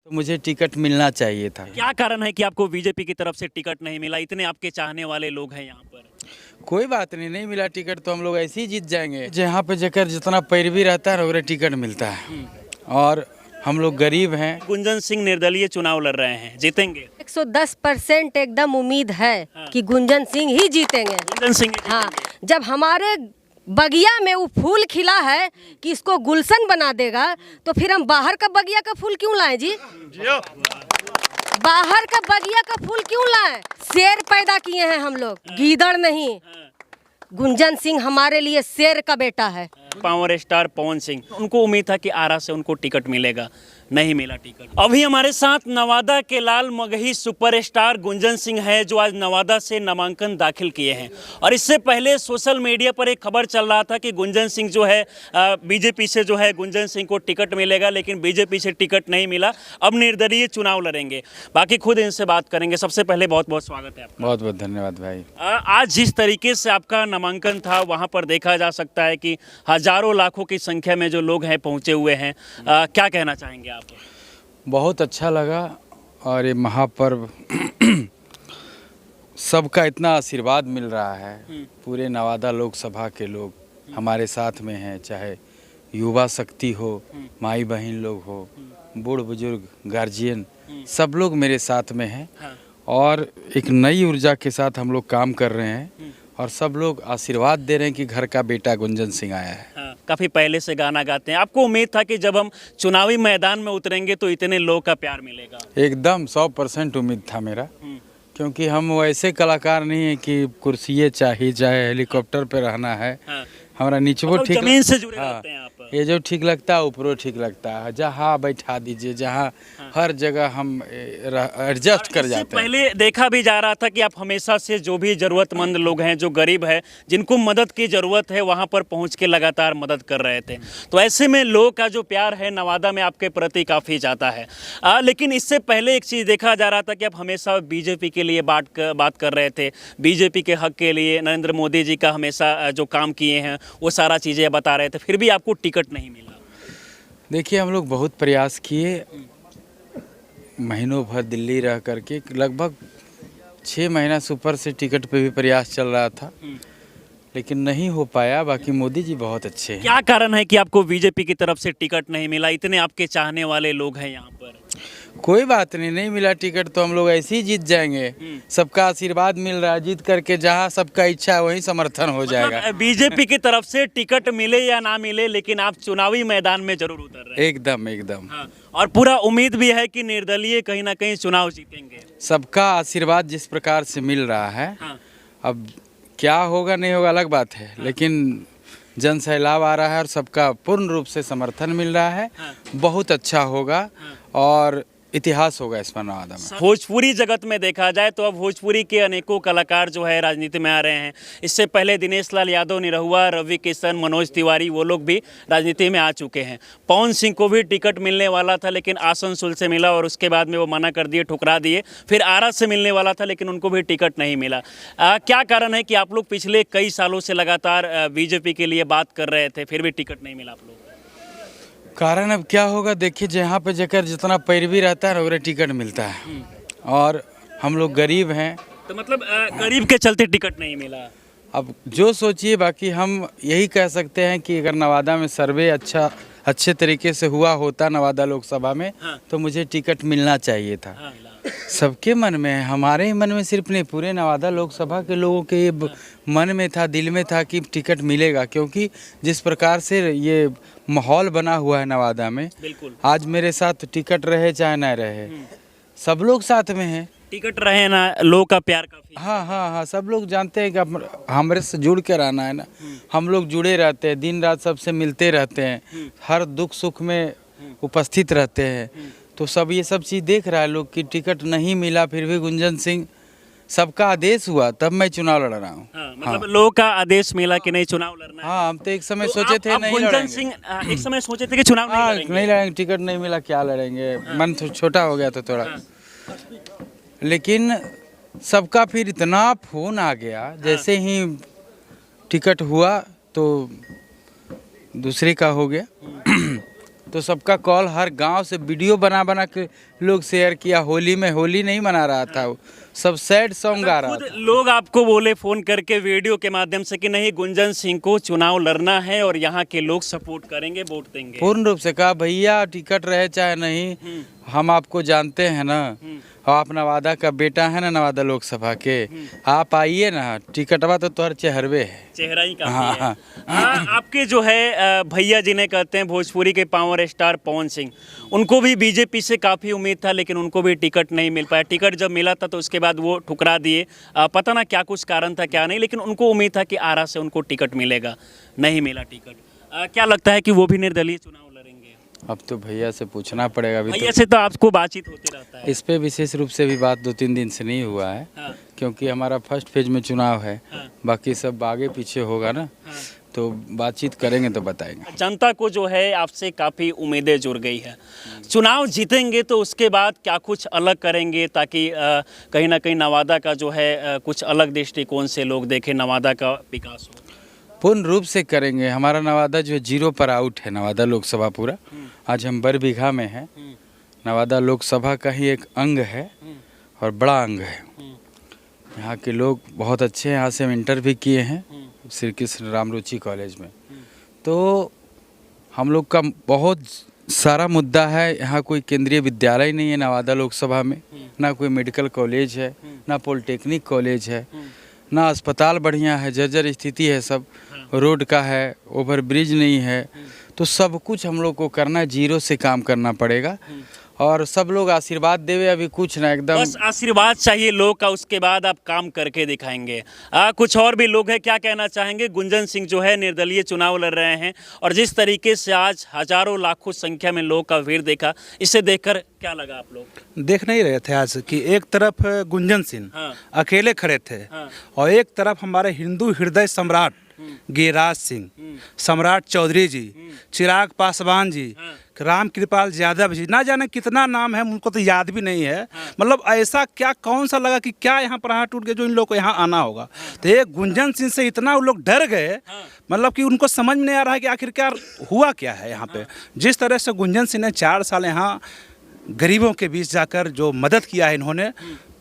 तो मुझे टिकट मिलना चाहिए था। क्या कारण है कि आपको बीजेपी की तरफ से टिकट नहीं मिला? इतने आपके चाहने वाले लोग हैं यहाँ पर। कोई बात नहीं, नहीं मिला टिकट तो हम लोग ऐसे ही जीत जाएंगे। जहाँ पे जकर जितना पैरवी रहता है ओकरे टिकट मिलता है, और हम लोग गरीब हैं। गुंजन सिंह निर्दलीय चुनाव लड़ रहे हैं, जीतेंगे? 110% एकदम उम्मीद है कि गुंजन सिंह ही जीतेंगे। गुंजन सिंह ही हाँ, जीतेंगे। जब हमारे बगिया में वो फूल खिला है कि इसको गुलशन बना देगा, तो फिर हम बाहर का बगिया का फूल क्यों लाएं जी? बाहर का बगिया का फूल क्यों लाएं? शेर पैदा किए हैं हम लोग, गीदड़ नहीं। गुंजन सिंह हमारे लिए शेर का बेटा है। पावर स्टार पवन सिंह, उनको उम्मीद था कि आरा से उनको टिकट मिलेगा, नहीं मिला टिकट। अभी हमारे साथ नवादा के लाल मगही सुपरस्टार गुंजन सिंह है, जो आज नवादा से नामांकन दाखिल किए हैं। और इससे पहले सोशल मीडिया पर एक खबर चल रहा था कि गुंजन सिंह जो है बीजेपी से जो है गुंजन सिंह को टिकट मिलेगा, लेकिन बीजेपी से टिकट नहीं मिला। अब निर्दलीय चुनाव लड़ेंगे। बाकी खुद इनसे बात करेंगे। सबसे पहले बहुत बहुत स्वागत है आपका। बहुत बहुत धन्यवाद भाई। आज जिस तरीके से आपका नामांकन था, वहाँ पर देखा जा सकता है कि हजारों लाखों की संख्या में जो लोग हैं पहुँचे हुए हैं। क्या कहना चाहेंगे आप? बहुत अच्छा लगा, और ये महापर्व सबका इतना आशीर्वाद मिल रहा है। पूरे नवादा लोकसभा के लोग हमारे साथ में हैं, चाहे युवा शक्ति हो, माई बहन लोग हो, बूढ़ बुजुर्ग, गार्जियन, सब लोग मेरे साथ में हैं। और एक नई ऊर्जा के साथ हम लोग काम कर रहे हैं, और सब लोग आशीर्वाद दे रहे हैं कि घर का बेटा गुंजन सिंह आया है। हाँ, काफ़ी पहले से गाना गाते हैं। आपको उम्मीद था कि जब हम चुनावी मैदान में उतरेंगे तो इतने लोग का प्यार मिलेगा? एकदम 100% उम्मीद था मेरा, क्योंकि हम वैसे कलाकार नहीं है कि कुर्सिये चाहिए, चाहे हेलीकॉप्टर पे रहना है। हाँ। हमारा नीचवो मतलब ठीक, जमीन से जुड़े हाँ, रहते हैं आप। ये जो ठीक लगता है ऊपरो ठीक लगता है, जहाँ बैठा दीजिए, जहाँ हर जगह हम एडजस्ट कर इससे जाते हैं। पहले देखा भी जा रहा था कि आप हमेशा से जो भी ज़रूरतमंद लोग हैं, जो गरीब है, जिनको मदद की ज़रूरत है, वहाँ पर पहुँच के लगातार मदद कर रहे थे। तो ऐसे में लोगों का जो प्यार है नवादा में आपके प्रति काफ़ी ज़्यादा है। लेकिन इससे पहले एक चीज़ देखा जा रहा था कि आप हमेशा बीजेपी के लिए बात कर रहे थे, बीजेपी के हक के लिए, नरेंद्र मोदी जी का हमेशा जो काम किए हैं वो सारा चीज़ें बता रहे थे, फिर भी आपको टिकट नहीं मिला। देखिए, हम लोग बहुत प्रयास किए, महीनों भर दिल्ली रह करके, लगभग 6 महीना से ऊपर से टिकट पे भी प्रयास चल रहा था, लेकिन नहीं हो पाया। बाकी मोदी जी बहुत अच्छे हैं। क्या कारण है कि आपको बीजेपी की तरफ से टिकट नहीं मिला? इतने आपके चाहने वाले लोग हैं यहाँ पर। कोई बात नहीं, नहीं मिला टिकट तो हम लोग ऐसे ही जीत जाएंगे। सबका आशीर्वाद मिल रहा है, जीत करके जहाँ सबका इच्छा है वहीं समर्थन हो जाएगा। मतलब बीजेपी की तरफ से टिकट मिले या ना मिले, लेकिन आप चुनावी मैदान में जरूर उतर रहे हैं। एकदम एकदम। हाँ, और पूरा उम्मीद भी है कि निर्दलीय कहीं ना कहीं चुनाव जीतेंगे। सबका आशीर्वाद जिस प्रकार से मिल रहा है, हाँ। अब क्या होगा नहीं होगा अलग बात है, लेकिन जन सैलाब आ रहा है और सबका पूर्ण रूप से समर्थन मिल रहा है। बहुत अच्छा होगा, और इतिहास होगा इस पर नवादा में। भोजपुरी जगत में देखा जाए तो अब भोजपुरी के अनेकों कलाकार जो है राजनीति में आ रहे हैं। इससे पहले दिनेश लाल यादव, निरहुआ, रवि किशन, मनोज तिवारी, वो लोग भी राजनीति में आ चुके हैं। पवन सिंह को भी टिकट मिलने वाला था, लेकिन आसनसोल से मिला और उसके बाद में वो मना कर दिए, ठुकरा दिए। फिर आरा से मिलने वाला था, लेकिन उनको भी टिकट नहीं मिला। क्या कारण है कि आप लोग पिछले कई सालों से लगातार बीजेपी के लिए बात कर रहे थे, फिर भी टिकट नहीं मिला आप लोग? कारण अब क्या होगा, देखिए, जहाँ पे जकर जितना पैरवी रहता है ओकरे टिकट मिलता है, और हम लोग गरीब हैं। तो मतलब गरीब के चलते टिकट नहीं मिला। अब जो सोचिए, बाकी हम यही कह सकते हैं कि अगर नवादा में सर्वे अच्छे तरीके से हुआ होता नवादा लोकसभा में, तो मुझे टिकट मिलना चाहिए था। सबके मन में है, हमारे ही मन में सिर्फ नहीं, पूरे नवादा लोकसभा के लोगों के ये मन में था, दिल में था कि टिकट मिलेगा, क्योंकि जिस प्रकार से ये माहौल बना हुआ है नवादा में, बिल्कुल। आज मेरे साथ टिकट रहे चाहे ना रहे, सब लोग साथ में हैं। टिकट रहे ना, लोगों का प्यार काफी। हाँ हाँ हाँ, सब लोग जानते हैं कि हमारे से जुड़ के रहना है ना। हम लोग जुड़े रहते हैं, दिन रात सबसे मिलते रहते हैं, हर दुख सुख में उपस्थित रहते हैं। तो सब ये सब चीज़ देख रहा है लोग कि टिकट नहीं मिला, फिर भी गुंजन सिंह, सबका आदेश हुआ तब मैं चुनाव लड़ रहा हूँ। हाँ, मतलब लोगों का आदेश मिला कि नहीं चुनाव लड़ना है। हाँ, हम तो एक समय तो सोचे थे नहीं गुंजन लड़ेंगे। सिंह एक समय सोचे थे कि चुनाव नहीं लड़ेंगे। नहीं लड़ेंगे, टिकट नहीं मिला, क्या लड़ेंगे। मन तो छोटा हो गया था थोड़ा, लेकिन सबका फिर इतना फोन आ गया, जैसे ही टिकट हुआ तो दूसरे का हो गया। तो सबका कॉल हर गांव से वीडियो बना बना के लोग शेयर किया। होली में होली नहीं मना रहा था वो, सब सैड सॉन्ग गा रहा खुद था। लोग आपको बोले फोन करके वीडियो के माध्यम से कि नहीं, गुंजन सिंह को चुनाव लड़ना है और यहाँ के लोग सपोर्ट करेंगे, वोट देंगे। पूर्ण रूप से कहा भैया टिकट रहे चाहे नहीं, हम आपको जानते हैं ना, आप नवादा का बेटा है ना, नवादा लोकसभा के, आप आइए ना, टिकटवा तो तोहर चेहरवे है। चेहरा ही काफी हाँ, है। हाँ। हाँ, आपके जो है भैया जिन्हें कहते हैं भोजपुरी के पावर स्टार पवन सिंह, उनको भी बीजेपी से काफ़ी उम्मीद था, लेकिन उनको भी टिकट नहीं मिल पाया। टिकट जब मिला था तो उसके बाद वो ठुकरा दिए। पता ना क्या कुछ कारण था क्या नहीं, लेकिन उनको उम्मीद था कि आरा से उनको टिकट मिलेगा, नहीं मिला टिकट। क्या लगता है कि वो भी निर्दलीय चुनाव लड़ेंगे? अब तो भैया से पूछना पड़ेगा। अभी भैया से तो आपको बातचीत होते रहता है। इस पे विशेष रूप से भी बात 2-3 दिन से नहीं हुआ है, हाँ, क्योंकि हमारा फर्स्ट फेज में चुनाव है। हाँ, बाकी सब आगे पीछे होगा ना, हाँ। तो बातचीत करेंगे तो बताएंगे। जनता को जो है आपसे काफ़ी उम्मीदें जुड़ गई है। चुनाव जीतेंगे तो उसके बाद क्या कुछ अलग करेंगे, ताकि कहीं ना कहीं नवादा का जो है कुछ अलग दृष्टिकोण से लोग देखें, नवादा का विकास हो? पूर्ण रूप से करेंगे। हमारा नवादा जो है 0 पर आउट है, नवादा लोकसभा पूरा। आज हम बरबीघा में हैं। नवादा लोकसभा का ही एक अंग है और बड़ा अंग है। यहाँ के लोग बहुत अच्छे हैं। यहाँ से हम इंटर भी किए हैं श्री कृष्ण रामरुचि कॉलेज में। तो हम लोग का बहुत सारा मुद्दा है। यहाँ कोई केंद्रीय विद्यालय नहीं है नवादा लोकसभा में, ना कोई मेडिकल कॉलेज है, ना पॉलिटेक्निक कॉलेज है, ना अस्पताल बढ़िया है, जर्जर स्थिति है सब। रोड का है, ओवर ब्रिज नहीं है। तो सब कुछ हम लोग को करना है, 0 से काम करना पड़ेगा। और सब लोग आशीर्वाद देवे, अभी कुछ ना, एकदम बस आशीर्वाद चाहिए लोग का, उसके बाद आप काम करके दिखाएंगे। कुछ और भी लोग हैं, क्या कहना चाहेंगे? गुंजन सिंह जो है निर्दलीय चुनाव लड़ रहे हैं, और जिस तरीके से आज हजारों लाखों संख्या में लोग का भीड़ देखा, इसे देखकर क्या लगा आप लोग? देख नहीं रहे थे आज कि एक तरफ गुंजन सिंह हाँ, अकेले खड़े थे, हाँ, और एक तरफ हमारे हिंदू हृदय सम्राट गिरिराज सिंह, सम्राट चौधरी जी, चिराग पासवान जी, हाँ, राम कृपाल यादव जी, ना जाने कितना नाम है, उनको तो याद भी नहीं है। मतलब ऐसा क्या, कौन सा लगा कि क्या यहाँ पर हाथ टूट गए जो इन लोग को यहाँ आना होगा। तो ये गुंजन सिंह से इतना वो लोग डर गए, मतलब कि उनको समझ में नहीं आ रहा है कि आखिरकार हुआ क्या है यहाँ पे। जिस तरह से गुंजन सिंह ने 4 साल यहाँ गरीबों के बीच जाकर जो मदद किया है इन्होंने,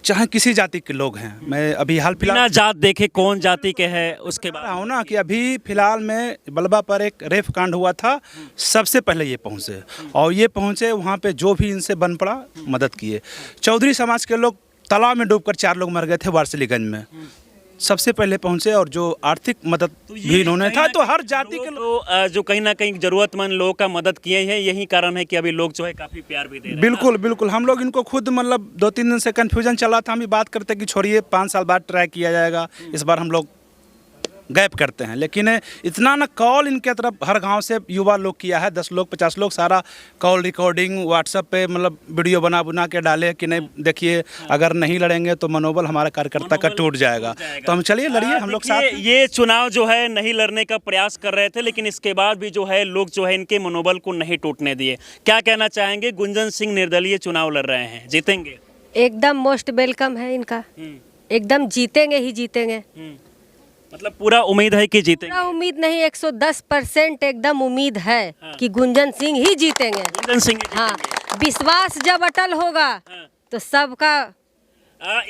चाहे किसी जाति के लोग हैं। मैं अभी हाल बिना फिलहाल जात देखे कौन जाति के है उसके रहा बाद हूँ ना कि अभी फिलहाल में बलबा पर एक रेप कांड हुआ था, सबसे पहले ये पहुँचे, और ये पहुँचे वहाँ पे जो भी इनसे बन पड़ा मदद किए। चौधरी समाज के लोग तालाब में डूबकर 4 लोग मर गए थे वारसिलीगंज में, सबसे पहले पहुँचे, और जो आर्थिक मदद भी इन्होंने था। तो हर जाति के लोग जो कहीं ना कहीं जरूरतमंद लोगों का मदद किए हैं, यही कारण है कि अभी लोग जो है काफी प्यार भी दे रहे हैं। बिल्कुल बिल्कुल, हम लोग इनको खुद मतलब 2-3 दिन से कन्फ्यूजन चला था। हम ये बात करते कि छोड़िए 5 साल बाद ट्राई किया जाएगा, इस बार हम लोग गैप करते हैं। लेकिन इतना ना कॉल इनके तरफ हर गांव से युवा लोग किया है, 10 लोग 50 लोग, सारा कॉल रिकॉर्डिंग व्हाट्सएप पे मतलब वीडियो बना के डाले कि नहीं देखिए अगर नहीं लड़ेंगे तो मनोबल हमारा कार्यकर्ता का टूट जाएगा। तो हम चलिए लड़िए, हम लोग साथ देखिए, ये चुनाव जो है नहीं लड़ने का प्रयास कर रहे थे, लेकिन इसके बाद भी जो है लोग जो है इनके मनोबल को नहीं टूटने दिए। क्या कहना चाहेंगे? गुंजन सिंह निर्दलीय चुनाव लड़ रहे हैं, जीतेंगे? एकदम मोस्ट वेलकम है इनका, एकदम जीतेंगे ही जीतेंगे। मतलब पूरा उम्मीद है कि जीतेंगे? पूरा उम्मीद नहीं, 110% एकदम उम्मीद है कि गुंजन सिंह ही जीतेंगे। गुंजन सिंह ही हाँ, जीतेंगे। विश्वास जब अटल होगा हाँ। तो सबका।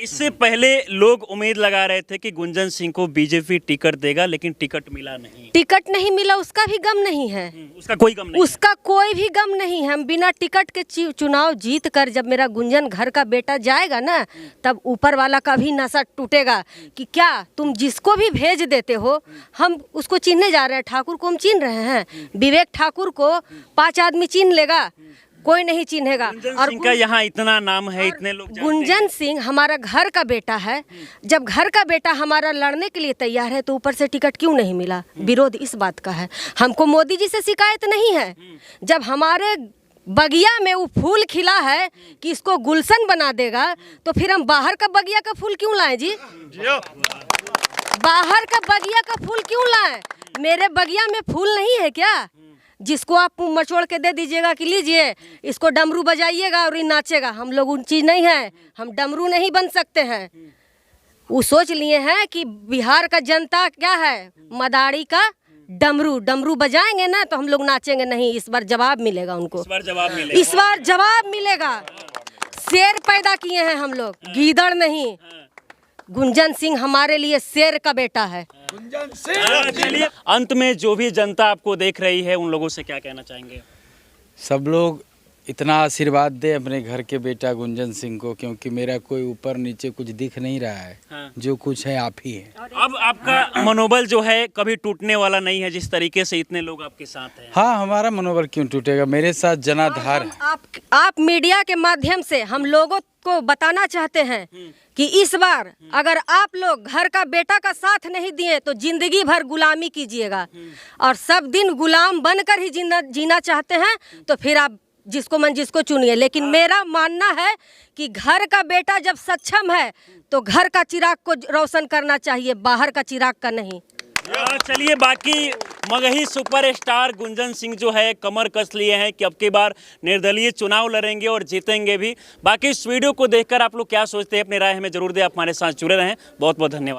इससे पहले लोग उम्मीद लगा रहे थे कि गुंजन सिंह को बीजेपी टिकट देगा, लेकिन टिकट मिला नहीं। टिकट नहीं मिला उसका भी गम नहीं है, उसका कोई गम नहीं। उसका कोई भी गम नहीं है। हम बिना टिकट के चुनाव जीत कर जब मेरा गुंजन घर का बेटा जाएगा ना, तब ऊपर वाला का भी नशा टूटेगा कि क्या तुम जिसको भी भेज देते हो, हम उसको चिन्हने जा रहे हैं। ठाकुर को हम चिन्ह रहे हैं, विवेक ठाकुर को 5 आदमी चिन्ह लेगा, कोई नहीं चिन्हेगा। और सिंह का यहाँ इतना नाम है, इतने लोग जानते हैं। गुंजन सिंह हमारा घर का बेटा है। जब घर का बेटा हमारा लड़ने के लिए तैयार है तो ऊपर से टिकट क्यों नहीं मिला? विरोध इस बात का है। हमको मोदी जी से शिकायत नहीं है। जब हमारे बगिया में वो फूल खिला है कि इसको गुलशन बना देगा, तो फिर हम बाहर का बगिया का फूल क्यों लाएं जी? बाहर का बगिया का फूल क्यों लाएं? मेरे बगिया में फूल नहीं है क्या जिसको आप मुंह मचोड़ के दे दीजिएगा कि लीजिए इसको डमरू बजाइएगा और ये नाचेगा? हम लोग उन चीज़ नहीं है, हम डमरू नहीं बन सकते हैं। वो सोच लिए हैं कि बिहार का जनता क्या है, मदारी का डमरू डमरू बजाएंगे ना तो हम लोग नाचेंगे नहीं। इस बार जवाब मिलेगा उनको, इस बार जवाब मिलेगा। इस बार जवाब मिलेगा। शेर पैदा किए हैं हम लोग, गीदड़ नहीं। गुंजन सिंह हमारे लिए शेर का बेटा है। चलिए, अंत में जो भी जनता आपको देख रही है उन लोगों से क्या कहना चाहेंगे? सब लोग इतना आशीर्वाद दे अपने घर के बेटा गुंजन सिंह को, क्योंकि मेरा कोई ऊपर नीचे कुछ दिख नहीं रहा है। हाँ। जो कुछ है आप ही है। अब आपका मनोबल जो है कभी टूटने वाला नहीं है, जिस तरीके से इतने लोग आपके साथ हैं। हाँ, हमारा मनोबल क्यों टूटेगा, मेरे साथ जनाधार है। आप मीडिया के माध्यम से हम लोगों को बताना चाहते हैं कि इस बार अगर आप लोग घर का बेटा का साथ नहीं दिए तो जिंदगी भर गुलामी कीजिएगा, और सब दिन गुलाम बनकर ही जीना चाहते हैं तो फिर आप जिसको मन जिसको चुनिए। लेकिन मेरा मानना है कि घर का बेटा जब सक्षम है तो घर का चिराग को रोशन करना चाहिए, बाहर का चिराग का नहीं। चलिए, बाकी मगही सुपरस्टार गुंजन सिंह जो है कमर कस लिए हैं कि अब की बार निर्दलीय चुनाव लड़ेंगे और जीतेंगे भी। बाकी इस वीडियो को देखकर आप लोग क्या सोचते हैं, अपनी राय हमें जरूर दें। आप हमारे साथ जुड़े रहें। बहुत बहुत धन्यवाद।